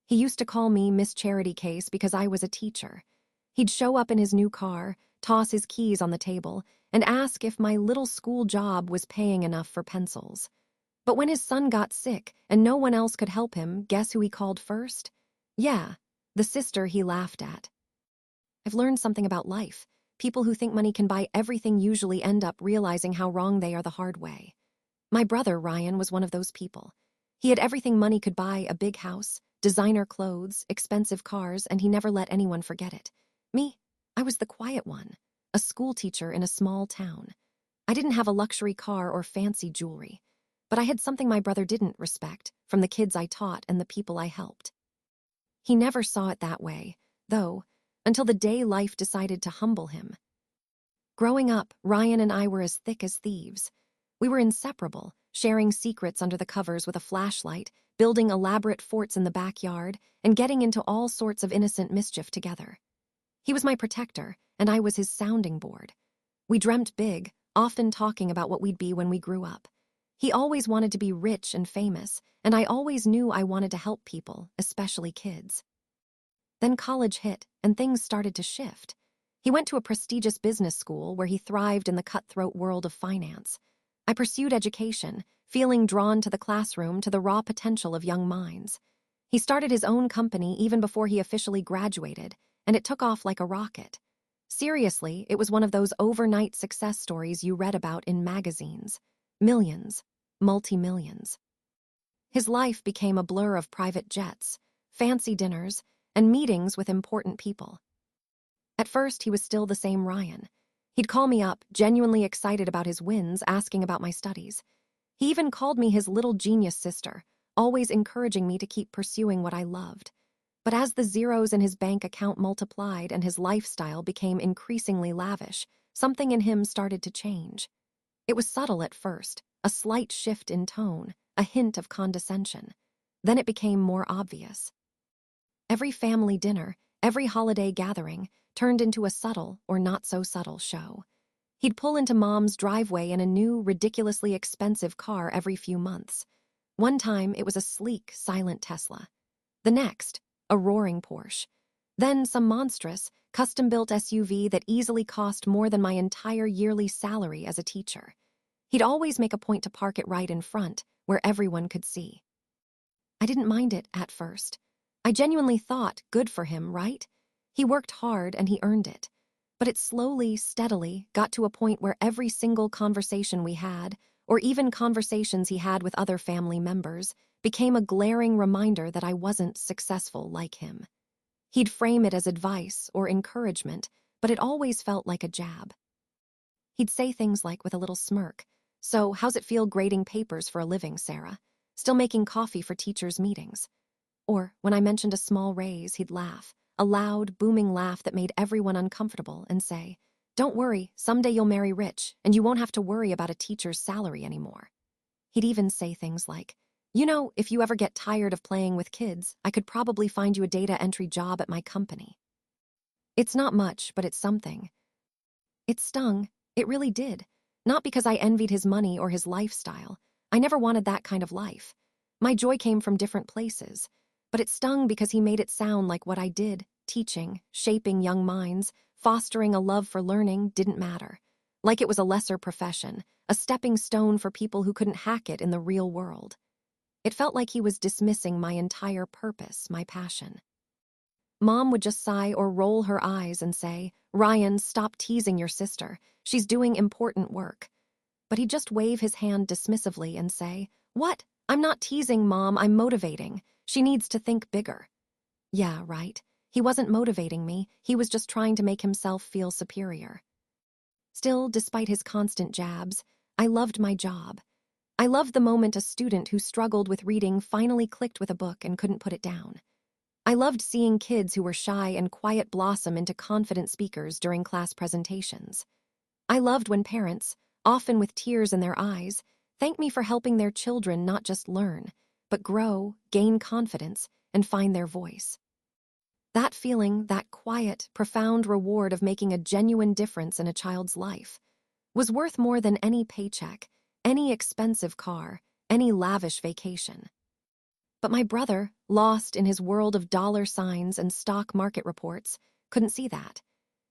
He used to call me Miss Charity Case because I was a teacher. He'd show up in his new car, toss his keys on the table, and ask if my little school job was paying enough for pencils. But when his son got sick and no one else could help him, guess who he called first? Yeah, the sister he laughed at. I've learned something about life. People who think money can buy everything usually end up realizing how wrong they are the hard way. My brother, Ryan, was one of those people. He had everything money could buy: a big house, designer clothes, expensive cars, and he never let anyone forget it. Me, I was the quiet one, a school teacher in a small town. I didn't have a luxury car or fancy jewelry, but I had something my brother didn't: respect from the kids I taught and the people I helped. He never saw it that way, though, until the day life decided to humble him. Growing up, Ryan and I were as thick as thieves. We were inseparable, sharing secrets under the covers with a flashlight, building elaborate forts in the backyard, and getting into all sorts of innocent mischief together. He was my protector, and I was his sounding board. We dreamt big, often talking about what we'd be when we grew up. He always wanted to be rich and famous, and I always knew I wanted to help people, especially kids. Then college hit, and things started to shift. He went to a prestigious business school where he thrived in the cutthroat world of finance. I pursued education, feeling drawn to the classroom, to the raw potential of young minds. He started his own company even before he officially graduated, and it took off like a rocket. Seriously, it was one of those overnight success stories you read about in magazines. Millions, multi-millions. His life became a blur of private jets, fancy dinners, and meetings with important people. At first, he was still the same Ryan. He'd call me up, genuinely excited about his wins, asking about my studies. He even called me his little genius sister, always encouraging me to keep pursuing what I loved. But as the zeros in his bank account multiplied and his lifestyle became increasingly lavish, something in him started to change. It was subtle at first, a slight shift in tone, a hint of condescension. Then it became more obvious. Every family dinner, every holiday gathering, turned into a subtle or not-so-subtle show. He'd pull into Mom's driveway in a new, ridiculously expensive car every few months. One time, it was a sleek, silent Tesla. The next, a roaring Porsche. Then some monstrous, custom-built SUV that easily cost more than my entire yearly salary as a teacher. He'd always make a point to park it right in front, where everyone could see. I didn't mind it at first. I genuinely thought, good for him, right? He worked hard and he earned it. But it slowly, steadily got to a point where every single conversation we had, or even conversations he had with other family members, became a glaring reminder that I wasn't successful like him. He'd frame it as advice or encouragement, but it always felt like a jab. He'd say things like, with a little smirk, "So, how's it feel grading papers for a living, Sarah? Still making coffee for teachers' meetings?" Or, when I mentioned a small raise, he'd laugh, a loud, booming laugh that made everyone uncomfortable, and say, "Don't worry, someday you'll marry rich, and you won't have to worry about a teacher's salary anymore." He'd even say things like, "You know, if you ever get tired of playing with kids, I could probably find you a data entry job at my company." It's not much, but it's something. It stung. It really did. Not because I envied his money or his lifestyle. I never wanted that kind of life. My joy came from different places. But it stung because he made it sound like what I did, teaching, shaping young minds, fostering a love for learning, didn't matter. Like it was a lesser profession, a stepping stone for people who couldn't hack it in the real world. It felt like he was dismissing my entire purpose, my passion. Mom would just sigh or roll her eyes and say, "Ryan, stop teasing your sister. She's doing important work." But he'd just wave his hand dismissively and say, "What? I'm not teasing, Mom, I'm motivating. She needs to think bigger." Yeah, right. He wasn't motivating me, he was just trying to make himself feel superior. Still, despite his constant jabs, I loved my job. I loved the moment a student who struggled with reading finally clicked with a book and couldn't put it down. I loved seeing kids who were shy and quiet blossom into confident speakers during class presentations. I loved when parents, often with tears in their eyes, thanked me for helping their children not just learn, but grow, gain confidence, and find their voice. That feeling, that quiet, profound reward of making a genuine difference in a child's life, was worth more than any paycheck, any expensive car, any lavish vacation. But my brother, lost in his world of dollar signs and stock market reports, couldn't see that.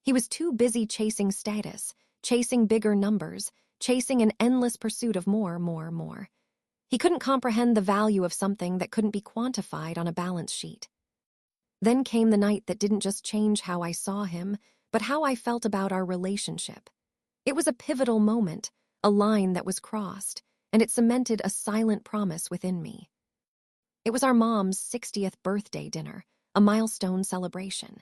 He was too busy chasing status, chasing bigger numbers, chasing an endless pursuit of more, more, more. He couldn't comprehend the value of something that couldn't be quantified on a balance sheet. Then came the night that didn't just change how I saw him, but how I felt about our relationship. It was a pivotal moment, a line that was crossed, and it cemented a silent promise within me. It was our mom's 60th birthday dinner, a milestone celebration.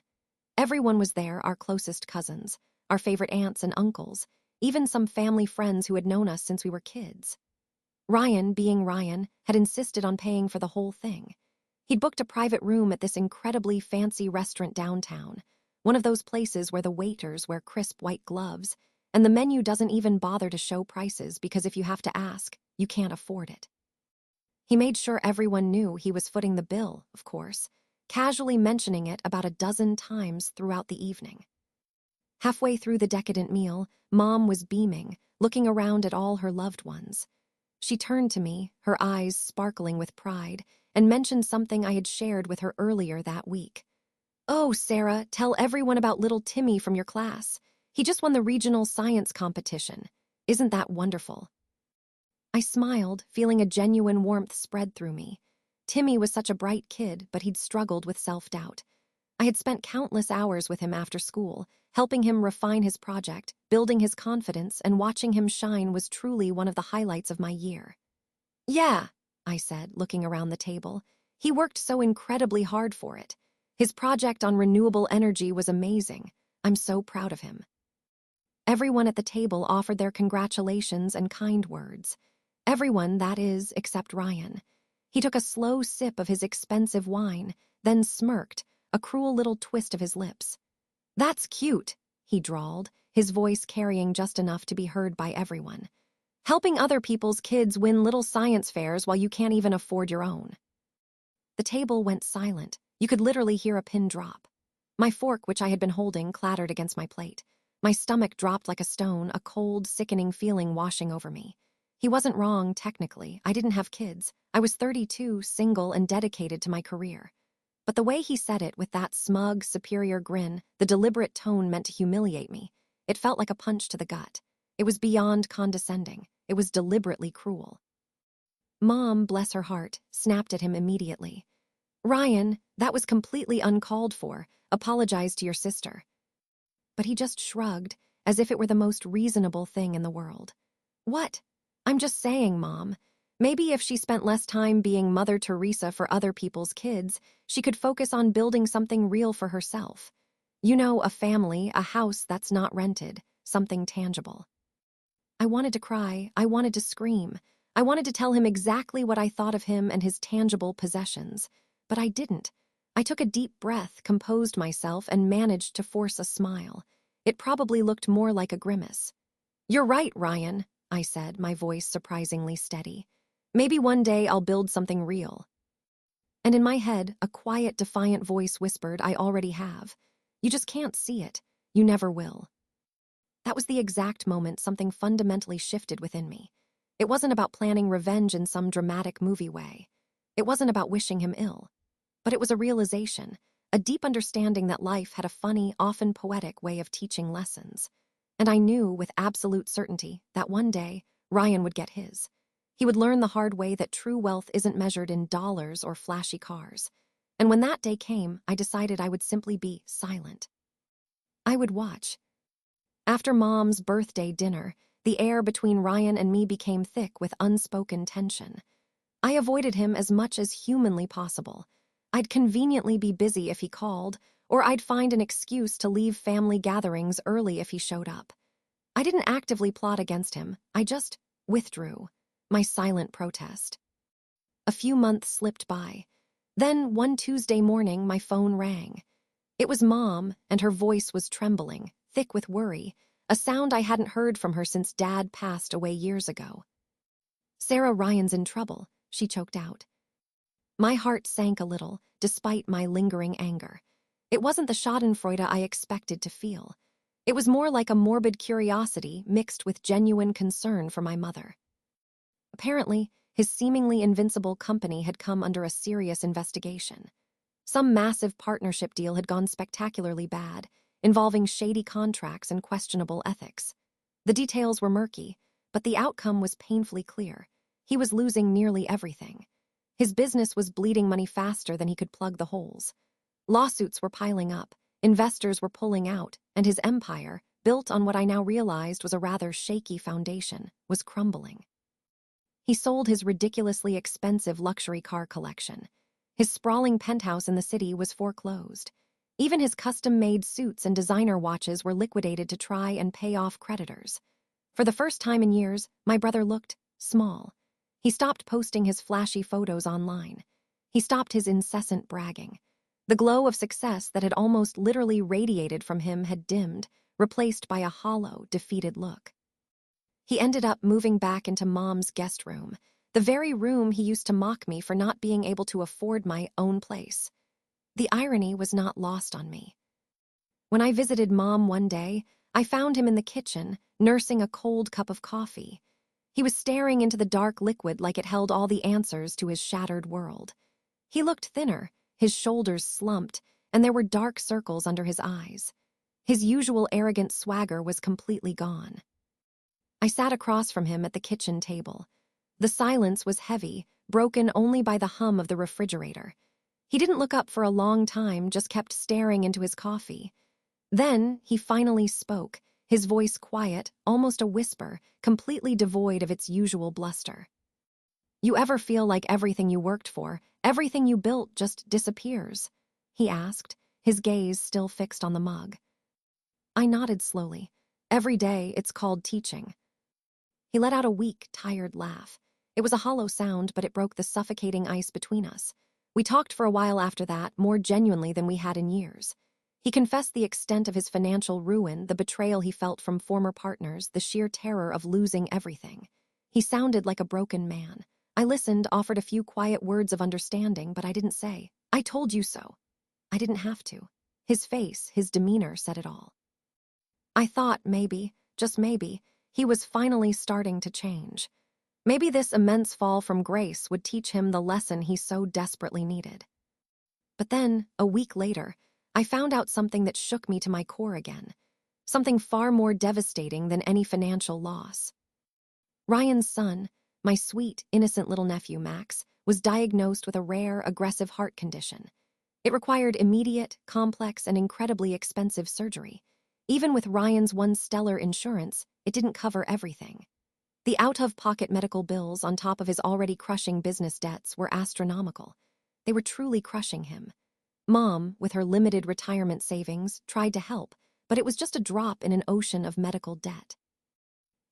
Everyone was there, our closest cousins, our favorite aunts and uncles, even some family friends who had known us since we were kids. Ryan, being Ryan, had insisted on paying for the whole thing. He'd booked a private room at this incredibly fancy restaurant downtown, one of those places where the waiters wear crisp white gloves, and the menu doesn't even bother to show prices because if you have to ask, you can't afford it. He made sure everyone knew he was footing the bill, of course, casually mentioning it about a dozen times throughout the evening. Halfway through the decadent meal, Mom was beaming, looking around at all her loved ones. She turned to me, her eyes sparkling with pride, and mentioned something I had shared with her earlier that week. "Oh, Sarah, tell everyone about little Timmy from your class. He just won the regional science competition. Isn't that wonderful?" I smiled, feeling a genuine warmth spread through me. Timmy was such a bright kid, but he'd struggled with self-doubt. I had spent countless hours with him after school, helping him refine his project, building his confidence, and watching him shine was truly one of the highlights of my year. "Yeah," I said, looking around the table. "He worked so incredibly hard for it. His project on renewable energy was amazing. I'm so proud of him." Everyone at the table offered their congratulations and kind words. Everyone, that is, except Ryan. He took a slow sip of his expensive wine, then smirked, a cruel little twist of his lips. "That's cute," he drawled, his voice carrying just enough to be heard by everyone. "Helping other people's kids win little science fairs while you can't even afford your own." The table went silent. You could literally hear a pin drop. My fork, which I had been holding, clattered against my plate. My stomach dropped like a stone, a cold, sickening feeling washing over me. He wasn't wrong, technically. I didn't have kids. I was 32, single, and dedicated to my career. But the way he said it, with that smug, superior grin, the deliberate tone meant to humiliate me. It felt like a punch to the gut. It was beyond condescending. It was deliberately cruel. Mom, bless her heart, snapped at him immediately. "Ryan, that was completely uncalled for. Apologize to your sister." But he just shrugged, as if it were the most reasonable thing in the world. "What? I'm just saying, Mom. Maybe if she spent less time being Mother Teresa for other people's kids, she could focus on building something real for herself. You know, a family, a house that's not rented, something tangible." I wanted to cry. I wanted to scream. I wanted to tell him exactly what I thought of him and his tangible possessions. But I didn't. I took a deep breath, composed myself, and managed to force a smile. It probably looked more like a grimace. "You're right, Ryan," I said, my voice surprisingly steady. "Maybe one day I'll build something real." And in my head, a quiet, defiant voice whispered, "I already have. You just can't see it. You never will." That was the exact moment something fundamentally shifted within me. It wasn't about planning revenge in some dramatic movie way. It wasn't about wishing him ill. But it was a realization, a deep understanding that life had a funny, often poetic way of teaching lessons. And I knew with absolute certainty that one day, Ryan would get his. He would learn the hard way that true wealth isn't measured in dollars or flashy cars. And when that day came, I decided I would simply be silent. I would watch. After Mom's birthday dinner, the air between Ryan and me became thick with unspoken tension. I avoided him as much as humanly possible. I'd conveniently be busy if he called, or I'd find an excuse to leave family gatherings early if he showed up. I didn't actively plot against him. I just withdrew, my silent protest. A few months slipped by. Then, one Tuesday morning, my phone rang. It was Mom, and her voice was trembling, thick with worry, a sound I hadn't heard from her since Dad passed away years ago. "Sarah, Ryan's in trouble," she choked out. My heart sank a little, despite my lingering anger. It wasn't the schadenfreude I expected to feel. It was more like a morbid curiosity mixed with genuine concern for my mother. Apparently, His seemingly invincible company had come under a serious investigation. Some massive partnership deal had gone spectacularly bad, involving shady contracts and questionable ethics. The details were murky, but the outcome was painfully clear. He was losing nearly everything. His business was bleeding money faster than he could plug the holes. Lawsuits were piling up, investors were pulling out, and his empire, built on what I now realized was a rather shaky foundation, was crumbling. He sold his ridiculously expensive luxury car collection. His sprawling penthouse in the city was foreclosed. Even his custom-made suits and designer watches were liquidated to try and pay off creditors. For the first time in years, my brother looked small. He stopped posting his flashy photos online. He stopped his incessant bragging. The glow of success that had almost literally radiated from him had dimmed, replaced by a hollow, defeated look. He ended up moving back into Mom's guest room, the very room he used to mock me for not being able to afford my own place. The irony was not lost on me. When I visited Mom one day, I found him in the kitchen, nursing a cold cup of coffee. He was staring into the dark liquid like it held all the answers to his shattered world. He looked thinner, his shoulders slumped, and there were dark circles under his eyes. His usual arrogant swagger was completely gone. I sat across from him at the kitchen table. The silence was heavy, broken only by the hum of the refrigerator. He didn't look up for a long time, just kept staring into his coffee. Then he finally spoke, his voice quiet, almost a whisper, completely devoid of its usual bluster. "You ever feel like everything you worked for, everything you built just disappears?" he asked, his gaze still fixed on the mug. I nodded slowly. "Every day it's called teaching." He let out a weak, tired laugh. It was a hollow sound, but it broke the suffocating ice between us. We talked for a while after that, more genuinely than we had in years. He confessed the extent of his financial ruin, the betrayal he felt from former partners, the sheer terror of losing everything. He sounded like a broken man. I listened, offered a few quiet words of understanding, but I didn't say, "I told you so." I didn't have to. His face, his demeanor said it all. I thought maybe, just maybe, he was finally starting to change. Maybe this immense fall from grace would teach him the lesson he so desperately needed. But then, a week later, I found out something that shook me to my core again. Something far more devastating than any financial loss. Ryan's son, my sweet, innocent little nephew Max, was diagnosed with a rare, aggressive heart condition. It required immediate, complex, and incredibly expensive surgery. Even with Ryan's once stellar insurance, it didn't cover everything. The out-of-pocket medical bills on top of his already crushing business debts were astronomical. They were truly crushing him. Mom, with her limited retirement savings, tried to help, but it was just a drop in an ocean of medical debt.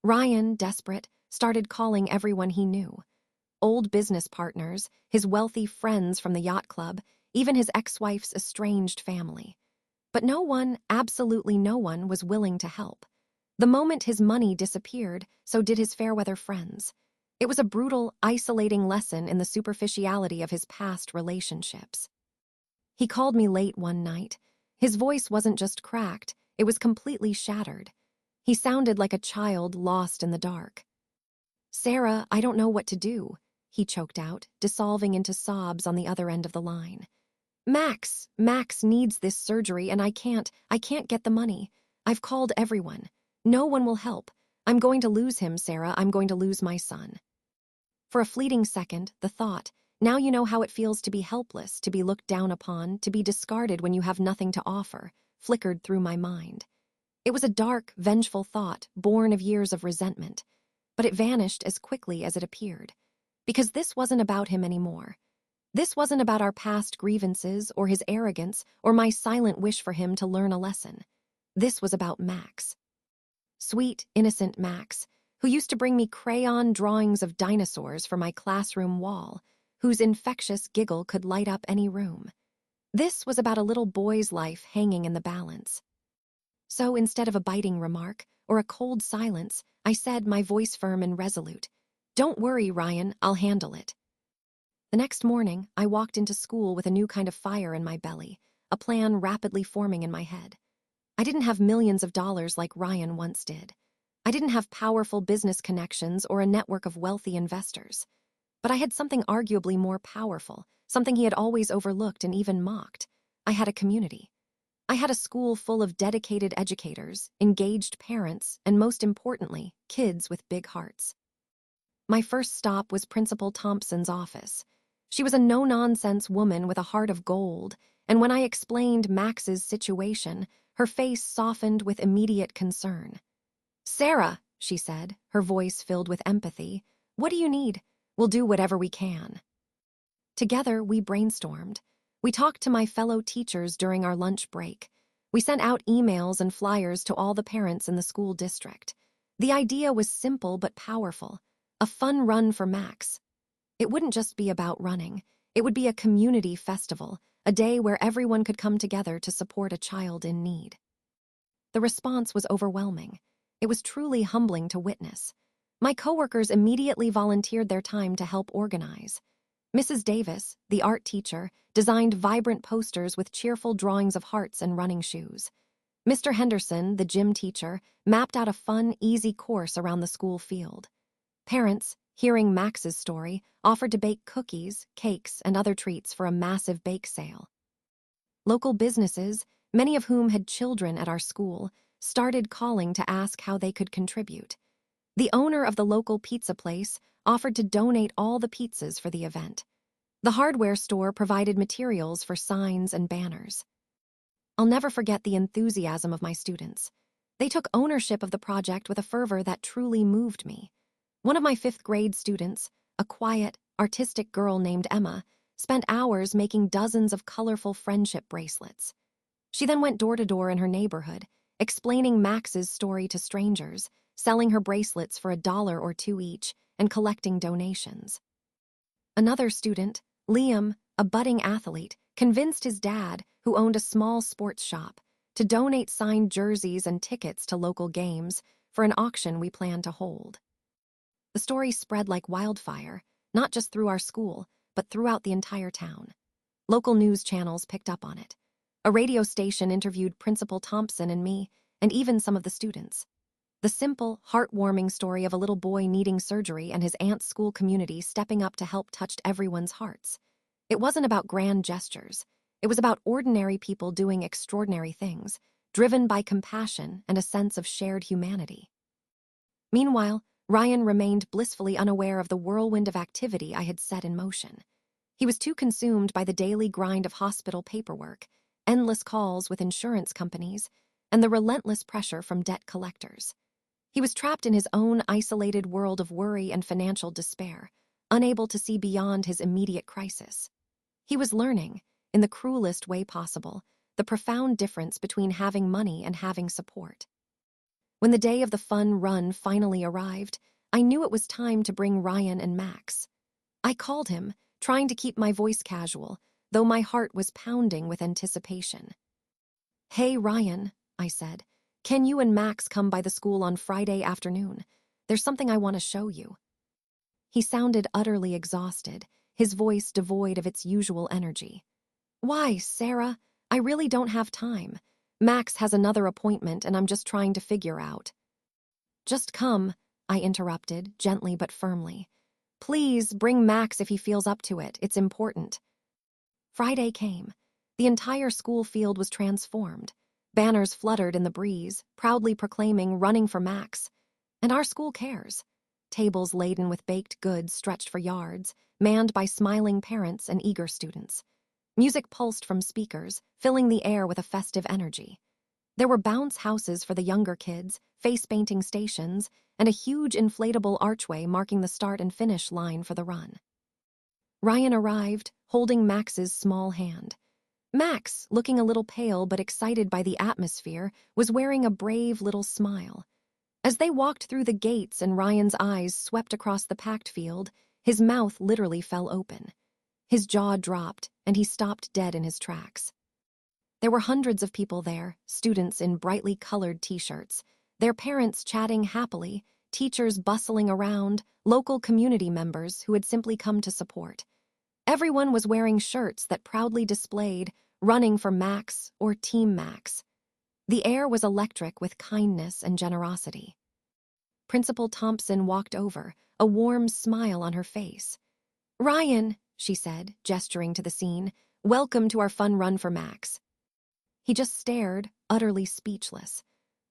Ryan, desperate, started calling everyone he knew. Old business partners, his wealthy friends from the yacht club, even his ex-wife's estranged family. But no one, absolutely no one, was willing to help. The moment his money disappeared, so did his fair-weather friends. It was a brutal, isolating lesson in the superficiality of his past relationships. He called me late one night. His voice wasn't just cracked, it was completely shattered. He sounded like a child lost in the dark. "Sarah, I don't know what to do," he choked out, dissolving into sobs on the other end of the line. Max needs this surgery and I can't get the money. I've called everyone. No one will help. I'm going to lose him, Sarah. I'm going to lose my son." For a fleeting second, the thought, "Now you know how it feels to be helpless, to be looked down upon, to be discarded when you have nothing to offer," flickered through my mind. It was a dark, vengeful thought, born of years of resentment. But it vanished as quickly as it appeared. Because this wasn't about him anymore. This wasn't about our past grievances or his arrogance or my silent wish for him to learn a lesson. This was about Max. Sweet, innocent Max, who used to bring me crayon drawings of dinosaurs for my classroom wall, whose infectious giggle could light up any room. This was about a little boy's life hanging in the balance. So instead of a biting remark or a cold silence, I said, my voice firm and resolute, "Don't worry, Ryan, I'll handle it." The next morning, I walked into school with a new kind of fire in my belly, a plan rapidly forming in my head. I didn't have millions of dollars like Ryan once did. I didn't have powerful business connections or a network of wealthy investors. But I had something arguably more powerful, something he had always overlooked and even mocked. I had a community. I had a school full of dedicated educators, engaged parents, and most importantly, kids with big hearts. My first stop was Principal Thompson's office. She was a no-nonsense woman with a heart of gold, and when I explained Max's situation, her face softened with immediate concern. "Sarah," she said, her voice filled with empathy, "what do you need? We'll do whatever we can." Together, we brainstormed. We talked to my fellow teachers during our lunch break. We sent out emails and flyers to all the parents in the school district. The idea was simple but powerful. A fun run for Max. It wouldn't just be about running. It would be a community festival, a day where everyone could come together to support a child in need. The response was overwhelming. It was truly humbling to witness. My coworkers immediately volunteered their time to help organize. Mrs. Davis, the art teacher, designed vibrant posters with cheerful drawings of hearts and running shoes. Mr. Henderson, the gym teacher, mapped out a fun, easy course around the school field. Parents, hearing Max's story, offered to bake cookies, cakes, and other treats for a massive bake sale. Local businesses, many of whom had children at our school, started calling to ask how they could contribute. The owner of the local pizza place offered to donate all the pizzas for the event. The hardware store provided materials for signs and banners. I'll never forget the enthusiasm of my students. They took ownership of the project with a fervor that truly moved me. One of my fifth-grade students, a quiet, artistic girl named Emma, spent hours making dozens of colorful friendship bracelets. She then went door to door in her neighborhood, explaining Max's story to strangers, selling her bracelets for $1 or $2 each, and collecting donations. Another student, Liam, a budding athlete, convinced his dad, who owned a small sports shop, to donate signed jerseys and tickets to local games for an auction we planned to hold. The story spread like wildfire, not just through our school, but throughout the entire town. Local news channels picked up on it. A radio station interviewed Principal Thompson and me, and even some of the students. The simple, heartwarming story of a little boy needing surgery and his aunt's school community stepping up to help touched everyone's hearts. It wasn't about grand gestures. It was about ordinary people doing extraordinary things, driven by compassion and a sense of shared humanity. Meanwhile, Ryan remained blissfully unaware of the whirlwind of activity I had set in motion. He was too consumed by the daily grind of hospital paperwork, endless calls with insurance companies, and the relentless pressure from debt collectors. He was trapped in his own isolated world of worry and financial despair, unable to see beyond his immediate crisis. He was learning, in the cruelest way possible, the profound difference between having money and having support. When the day of the fun run finally arrived, I knew it was time to bring Ryan and Max. I called him, trying to keep my voice casual, though my heart was pounding with anticipation. "Hey, Ryan," I said, "can you and Max come by the school on Friday afternoon? There's something I want to show you." He sounded utterly exhausted, his voice devoid of its usual energy. "Why, Sarah? I really don't have time. Max has another appointment and I'm just trying to figure out." "Just come," I interrupted, gently but firmly. "Please, bring Max if he feels up to it. It's important." Friday came. The entire school field was transformed. Banners fluttered in the breeze, proudly proclaiming "Running for Max." And our school cares. Tables laden with baked goods stretched for yards, manned by smiling parents and eager students. Music pulsed from speakers, filling the air with a festive energy. There were bounce houses for the younger kids, face-painting stations, and a huge inflatable archway marking the start and finish line for the run. Ryan arrived, holding Max's small hand. Max, looking a little pale but excited by the atmosphere, was wearing a brave little smile. As they walked through the gates and Ryan's eyes swept across the packed field, his mouth literally fell open. His jaw dropped, and he stopped dead in his tracks. There were hundreds of people there, students in brightly colored t-shirts, their parents chatting happily, teachers bustling around, local community members who had simply come to support. Everyone was wearing shirts that proudly displayed "Running for Max" or "Team Max." The air was electric with kindness and generosity. Principal Thompson walked over, a warm smile on her face. "Ryan," she said, gesturing to the scene, "welcome to our fun run for Max." He just stared, utterly speechless.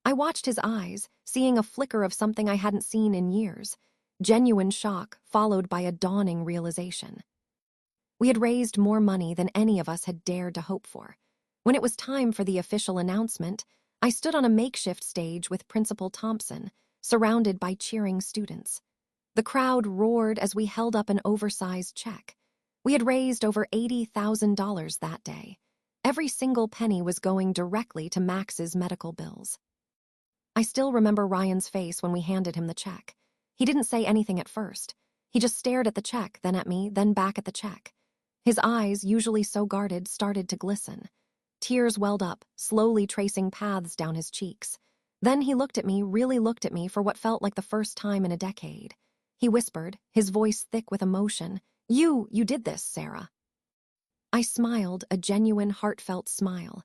I watched his eyes, seeing a flicker of something I hadn't seen in years. Genuine shock, followed by a dawning realization. We had raised more money than any of us had dared to hope for. When it was time for the official announcement, I stood on a makeshift stage with Principal Thompson, surrounded by cheering students. The crowd roared as we held up an oversized check. We had raised over $80,000 that day. Every single penny was going directly to Max's medical bills. I still remember Ryan's face when we handed him the check. He didn't say anything at first. He just stared at the check, then at me, then back at the check. His eyes, usually so guarded, started to glisten. Tears welled up, slowly tracing paths down his cheeks. Then he looked at me, really looked at me for what felt like the first time in a decade. He whispered, his voice thick with emotion, You did this, Sarah." I smiled, a genuine, heartfelt smile.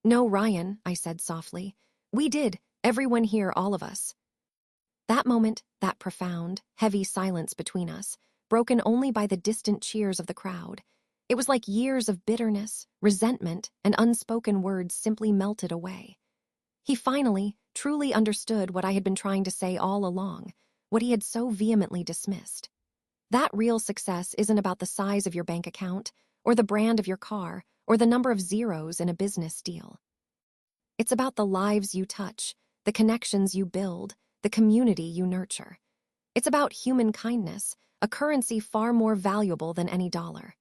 "No, Ryan," I said softly. "We did, everyone here, all of us." That moment, that profound, heavy silence between us, broken only by the distant cheers of the crowd. It was like years of bitterness, resentment, and unspoken words simply melted away. He finally, truly understood what I had been trying to say all along, what he had so vehemently dismissed. That real success isn't about the size of your bank account, or the brand of your car, or the number of zeros in a business deal. It's about the lives you touch, the connections you build, the community you nurture. It's about human kindness, a currency far more valuable than any dollar.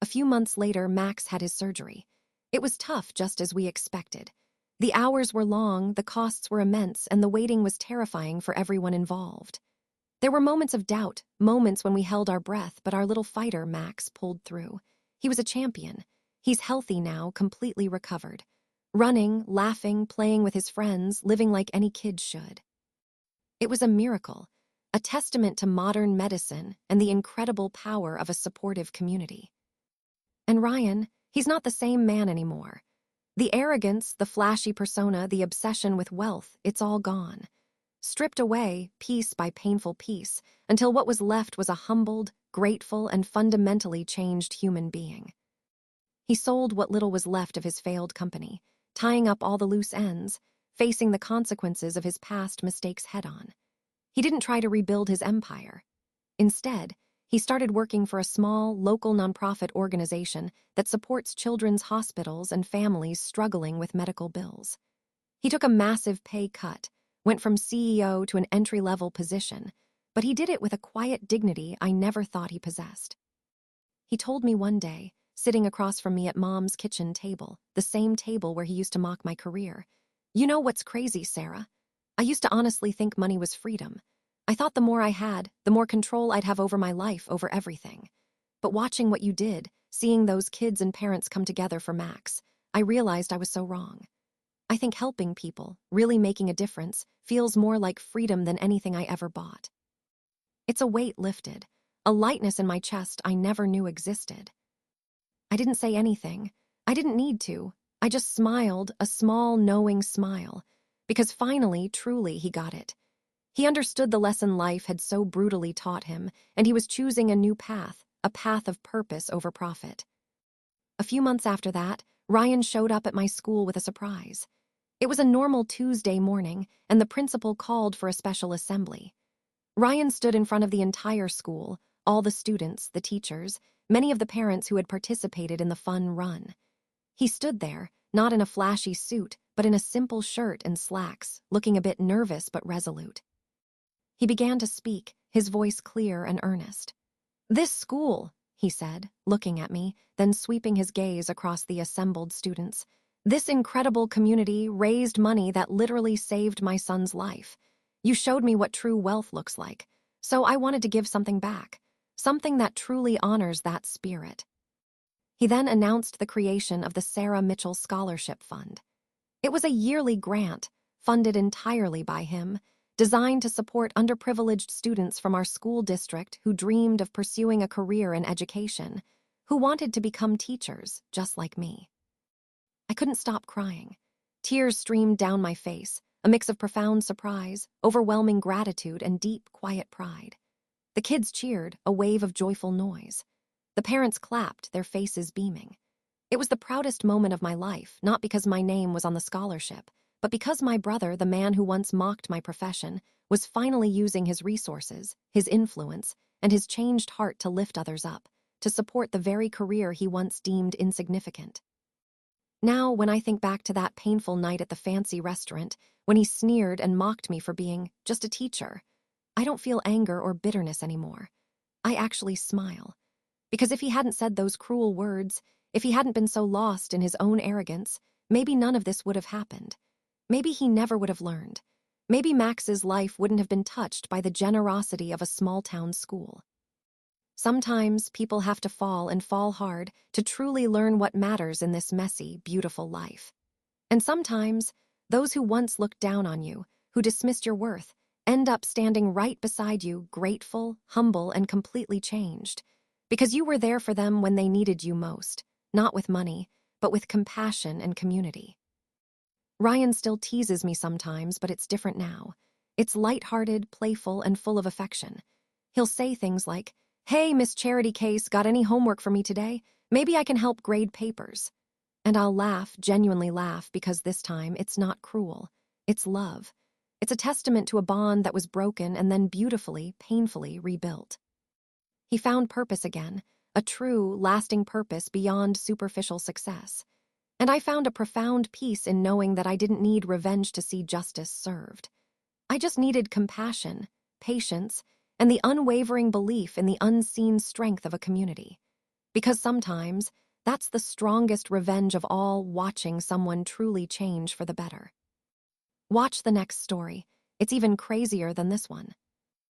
A few months later, Max had his surgery. It was tough, just as we expected. The hours were long, the costs were immense, and the waiting was terrifying for everyone involved. There were moments of doubt, moments when we held our breath, but our little fighter, Max, pulled through. He was a champion. He's healthy now, completely recovered. Running, laughing, playing with his friends, living like any kid should. It was a miracle, a testament to modern medicine and the incredible power of a supportive community. And Ryan, he's not the same man anymore. The arrogance, the flashy persona, the obsession with wealth, it's all gone. Stripped away, piece by painful piece, until what was left was a humbled, grateful, and fundamentally changed human being. He sold what little was left of his failed company, tying up all the loose ends, facing the consequences of his past mistakes head-on. He didn't try to rebuild his empire. Instead, he started working for a small, local nonprofit organization that supports children's hospitals and families struggling with medical bills. He took a massive pay cut, went from CEO to an entry-level position, but he did it with a quiet dignity I never thought he possessed. He told me one day, sitting across from me at Mom's kitchen table, the same table where he used to mock my career, "You know what's crazy, Sarah? I used to honestly think money was freedom. I thought the more I had, the more control I'd have over my life, over everything. But watching what you did, seeing those kids and parents come together for Max, I realized I was so wrong. I think helping people, really making a difference, feels more like freedom than anything I ever bought." It's a weight lifted, a lightness in my chest I never knew existed. I didn't say anything. I didn't need to. I just smiled, a small, knowing smile, because finally, truly, he got it. He understood the lesson life had so brutally taught him, and he was choosing a new path, a path of purpose over profit. A few months after that, Ryan showed up at my school with a surprise. It was a normal Tuesday morning, and the principal called for a special assembly. Ryan stood in front of the entire school, all the students, the teachers, many of the parents who had participated in the fun run. He stood there, not in a flashy suit, but in a simple shirt and slacks, looking a bit nervous but resolute. He began to speak, his voice clear and earnest. "This school," he said, looking at me, then sweeping his gaze across the assembled students, "this incredible community raised money that literally saved my son's life. You showed me what true wealth looks like, so I wanted to give something back, something that truly honors that spirit." He then announced the creation of the Sarah Mitchell Scholarship Fund. It was a yearly grant, funded entirely by him, designed to support underprivileged students from our school district who dreamed of pursuing a career in education, who wanted to become teachers, just like me. I couldn't stop crying. Tears streamed down my face, a mix of profound surprise, overwhelming gratitude, and deep, quiet pride. The kids cheered, a wave of joyful noise. The parents clapped, their faces beaming. It was the proudest moment of my life, not because my name was on the scholarship, but because my brother, the man who once mocked my profession, was finally using his resources, his influence, and his changed heart to lift others up, to support the very career he once deemed insignificant. Now, when I think back to that painful night at the fancy restaurant, when he sneered and mocked me for being just a teacher, I don't feel anger or bitterness anymore. I actually smile. Because if he hadn't said those cruel words, if he hadn't been so lost in his own arrogance, maybe none of this would have happened. Maybe he never would have learned. Maybe Max's life wouldn't have been touched by the generosity of a small-town school. Sometimes people have to fall and fall hard to truly learn what matters in this messy, beautiful life. And sometimes, those who once looked down on you, who dismissed your worth, end up standing right beside you, grateful, humble, and completely changed. Because you were there for them when they needed you most, not with money, but with compassion and community. Ryan still teases me sometimes, but it's different now. It's lighthearted, playful, and full of affection. He'll say things like, "Hey, Miss Charity Case, got any homework for me today? Maybe I can help grade papers." And I'll laugh, genuinely laugh, because this time it's not cruel. It's love. It's a testament to a bond that was broken and then beautifully, painfully rebuilt. He found purpose again, a true, lasting purpose beyond superficial success. And I found a profound peace in knowing that I didn't need revenge to see justice served. I just needed compassion, patience, and the unwavering belief in the unseen strength of a community. Because sometimes, that's the strongest revenge of all, watching someone truly change for the better. Watch the next story. It's even crazier than this one.